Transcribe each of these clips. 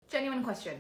Genuine question.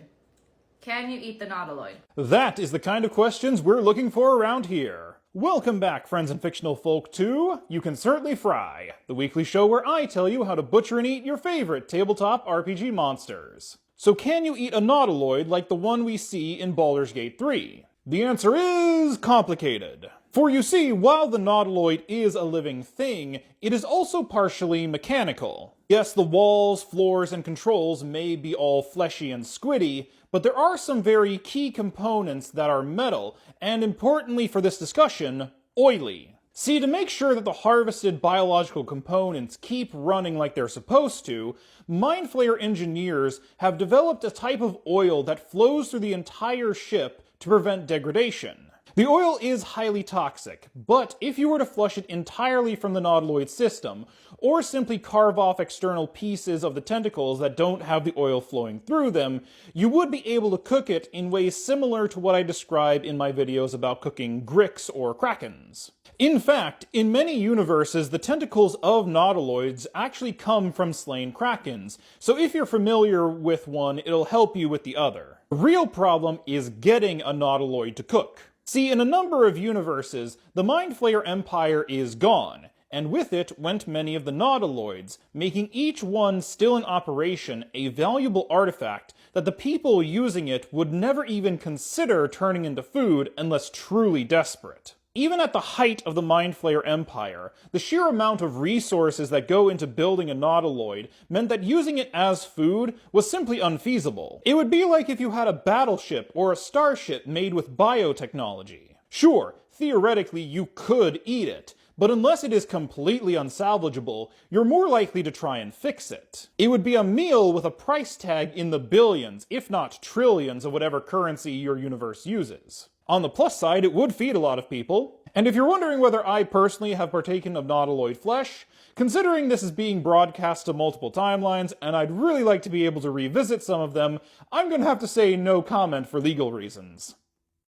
Can you eat the Not-iloid? That is the kind of questions we're looking for around here. Welcome back, friends and fictional folk, to You Can Certainly Fry, the weekly show where I tell you how to butcher and eat your favorite tabletop RPG monsters. So can you eat a Not-iloid like the one we see in Baldur's Gate 3? The answer is complicated. For you see, while the Not-iloid is a living thing, it is also partially mechanical. Yes, the walls, floors, and controls may be all fleshy and squiddy, but there are some very key components that are metal, and importantly for this discussion, oily. See, to make sure that the harvested biological components keep running like they're supposed to, Mind Flayer engineers have developed a type of oil that flows through the entire ship to prevent degradation. The oil is highly toxic, but if you were to flush it entirely from the Not-iloid system, or simply carve off external pieces of the tentacles that don't have the oil flowing through them, you would be able to cook it in ways similar to what I describe in my videos about cooking gricks or krakens. In fact, in many universes, the tentacles of Not-iloids actually come from slain krakens, so if you're familiar with one, it'll help you with the other. The real problem is getting a Not-iloid to cook. See, in a number of universes, the Mind Flayer Empire is gone, and with it went many of the Not-iloids, making each one still in operation a valuable artifact that the people using it would never even consider turning into food unless truly desperate. Even at the height of the Mind Flayer Empire, the sheer amount of resources that go into building a Not-iloid meant that using it as food was simply unfeasible. It would be like if you had a battleship or a starship made with biotechnology. Sure, theoretically you could eat it, but unless it is completely unsalvageable, you're more likely to try and fix it. It would be a meal with a price tag in the billions, if not trillions, of whatever currency your universe uses. On the plus side, it would feed a lot of people. And if you're wondering whether I personally have partaken of Not-iloid flesh, considering this is being broadcast to multiple timelines, and I'd really like to be able to revisit some of them, I'm gonna have to say no comment for legal reasons.